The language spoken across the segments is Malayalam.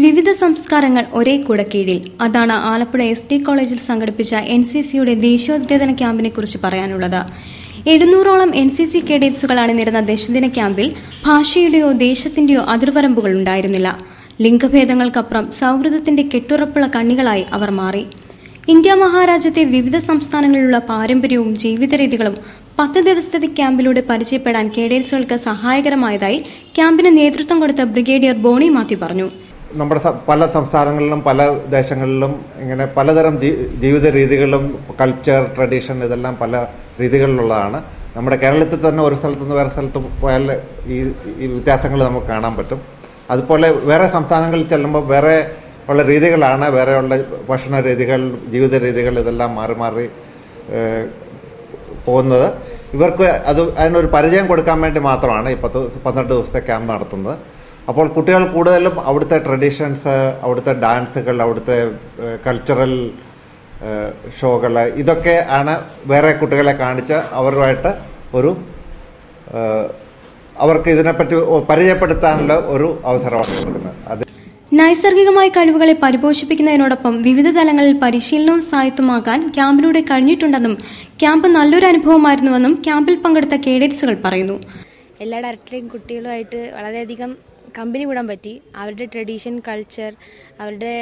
വിവിധ സംസ്കാരങ്ങൾ ഒരേ കുടക്കീഴിൽ. അതാണ് ആലപ്പുഴ ST കോളേജിൽ സംഘടിപ്പിച്ച NCCയുടെ ദേശീയോദ്ഗ്രഥന ക്യാമ്പിനെ കുറിച്ച് പറയാനുള്ളത്. 700ഓളം NCC കേഡറ്റ്സുകൾ അണിനിരുന്ന ദശദിന ക്യാമ്പിൽ ഭാഷയുടെയോ ദേശത്തിന്റെയോ അതിർവരമ്പുകൾ ഉണ്ടായിരുന്നില്ല. ലിംഗഭേദങ്ങൾക്കപ്പുറം സൗഹൃദത്തിന്റെ കെട്ടുറപ്പുള്ള കണ്ണികളായി അവർ മാറി. ഇന്ത്യ മഹാരാജ്യത്തെ വിവിധ സംസ്ഥാനങ്ങളിലുള്ള പാരമ്പര്യവും ജീവിതരീതികളും 10 ദിവസത്തെ ക്യാമ്പിലൂടെ പരിചയപ്പെടാൻ കേഡറ്റ്സുകൾക്ക് സഹായകരമായതായി ക്യാമ്പിന് നേതൃത്വം കൊടുത്ത ബ്രിഗേഡിയർ ബോണി മാത്യു പറഞ്ഞു. നമ്മുടെ പല സംസ്ഥാനങ്ങളിലും പല ദേശങ്ങളിലും ഇങ്ങനെ പലതരം ജീവിത രീതികളും കൾച്ചർ ട്രഡീഷൻ ഇതെല്ലാം പല രീതികളിലുള്ളതാണ്. നമ്മുടെ കേരളത്തിൽ തന്നെ ഒരു സ്ഥലത്തുനിന്ന് വേറെ സ്ഥലത്ത് പോയാൽ ഈ വ്യത്യാസങ്ങൾ നമുക്ക് കാണാൻ പറ്റും. അതുപോലെ വേറെ സംസ്ഥാനങ്ങളിൽ ചെല്ലുമ്പോൾ വേറെ ഉള്ള രീതികളാണ്, വേറെയുള്ള ഭക്ഷണ രീതികൾ ജീവിത രീതികൾ ഇതെല്ലാം മാറി മാറി പോകുന്നത്. ഇവർക്ക് അതിനൊരു പരിചയം കൊടുക്കാൻ വേണ്ടി മാത്രമാണ് ഈ 12 ദിവസത്തെ ക്യാമ്പ് നടത്തുന്നത്. അപ്പോൾ കുട്ടികൾ കൂടുതലും അവിടുത്തെ ട്രഡീഷൻസ്, അവിടുത്തെ ഡാൻസുകൾ, അവിടുത്തെ കൾച്ചറൽ ഷോകൾ ഇതൊക്കെ ആണ് വേറെ കുട്ടികളെ കാണിച്ച് അവരുമായിട്ട് അവർക്ക് ഇതിനെപ്പറ്റി പരിചയപ്പെടുത്താനുള്ള ഒരു അവസരമാണ് കൊടുക്കുന്നത്. നൈസർഗികമായ കഴിവുകളെ പരിപോഷിപ്പിക്കുന്നതിനോടൊപ്പം വിവിധ തലങ്ങളിൽ പരിശീലനവും സായത്തമാക്കാൻ ക്യാമ്പിലൂടെ കഴിഞ്ഞിട്ടുണ്ടെന്നും ക്യാമ്പ് നല്ലൊരു അനുഭവമായിരുന്നുവെന്നും ക്യാമ്പിൽ പങ്കെടുത്ത കേഡറ്റ്സുകൾ പറയുന്നു. എല്ലാ ഡയറക്ടറേയും കുട്ടികളുമായിട്ട് വളരെയധികം കമ്പനി കൂടാൻ പറ്റി. അവരുടെ ട്രഡീഷൻ, കൾച്ചർ, അവരുടെ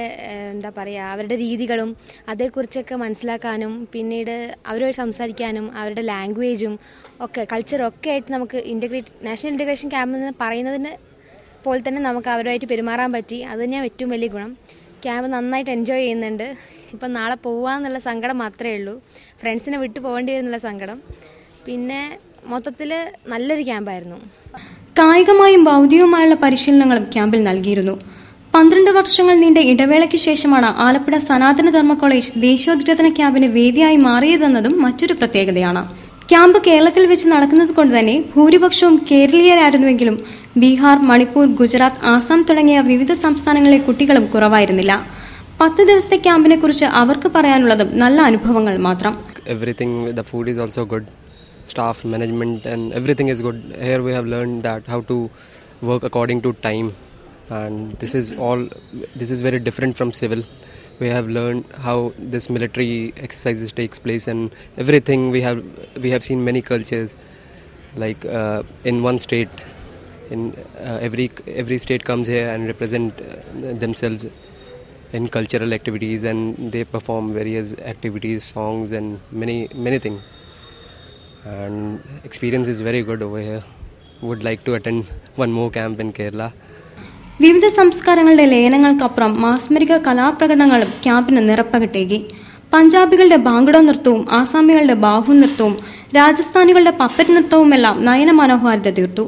അവരുടെ രീതികളും അതേക്കുറിച്ചൊക്കെ മനസ്സിലാക്കാനും പിന്നീട് അവരുമായിട്ട് സംസാരിക്കാനും അവരുടെ ലാംഗ്വേജും ഒക്കെ കൾച്ചറും ഒക്കെ ആയിട്ട് നമുക്ക് നാഷണൽ ഇൻ്റഗ്രേഷൻ ക്യാമ്പ് എന്ന് പറയുന്നതിന് പോലെ തന്നെ നമുക്ക് അവരുമായിട്ട് പെരുമാറാൻ പറ്റി. അത് തന്നെയാണ് ഏറ്റവും വലിയ ഗുണം. ക്യാമ്പ് നന്നായിട്ട് എൻജോയ് ചെയ്യുന്നുണ്ട്. ഇപ്പം നാളെ പോവാന്നുള്ള സങ്കടം മാത്രമേ ഉള്ളൂ, ഫ്രണ്ട്സിനെ വിട്ടു പോകേണ്ടി വരുന്നുള്ള സങ്കടം. പിന്നെ മൊത്തത്തിൽ നല്ലൊരു ക്യാമ്പായിരുന്നു. കായികമായും ഭൗതികവുമായുള്ള പരിശീലനങ്ങളും ക്യാമ്പിൽ നൽകിയിരുന്നു. 12 വർഷങ്ങൾ നീണ്ട ഇടവേളയ്ക്ക് ശേഷമാണ് ആലപ്പുഴ സനാതന ധർമ്മ കോളേജ് ദേശീയോദ്ഗ്രഥന ക്യാമ്പിന് വേദിയായി മാറിയതെന്നതും മറ്റൊരു പ്രത്യേകതയാണ്. ക്യാമ്പ് കേരളത്തിൽ വെച്ച് നടക്കുന്നത് കൊണ്ട് തന്നെ ഭൂരിപക്ഷവും കേരളീയരായിരുന്നുവെങ്കിലും ബീഹാർ, മണിപ്പൂർ, ഗുജറാത്ത്, ആസാം തുടങ്ങിയ വിവിധ സംസ്ഥാനങ്ങളിലെ കുട്ടികളും കുറവായിരുന്നില്ല. 10 ദിവസത്തെ ക്യാമ്പിനെ കുറിച്ച് അവർക്ക് പറയാനുള്ളതും നല്ല അനുഭവങ്ങൾ മാത്രം. Staff, management and everything is good. Here we have learned that how to work according to time, and this is very different from civil. We have learned how this military exercises takes place and everything. We have seen many cultures, like in one state, in every state comes here and represent themselves in cultural activities, and they perform various activities, songs and many things. And experience is very good over here. Would like to attend one more camp in Kerala. വിവിധ സംസ്കാരങ്ങളുടെ ലയനങ്ങൾക്കപ്പുറം മാസ്മരിക കലാപ്രകടനങ്ങളും ക്യാമ്പിന് നിറപ്പകിട്ടേകി. പഞ്ചാബികളുടെ ബാങ്കുട നൃത്തവും ആസാമികളുടെ ബാഹു നൃത്തവും രാജസ്ഥാനികളുടെ പപ്പറ്റ് നൃത്തവുമെല്ലാം നയന മനോഹാരിത തീർത്തു.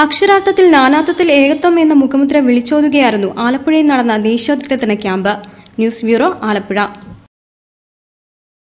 അക്ഷരാർത്ഥത്തിൽ നാനാത്വത്തിൽ ഏകത്വം എന്ന മുഖമുദ്ര വിളിച്ചോതുകയായിരുന്നു ആലപ്പുഴയിൽ നടന്ന ദേശീയോദ്ഗ്രഥന ക്യാമ്പ്. News bureau, Alappuzha.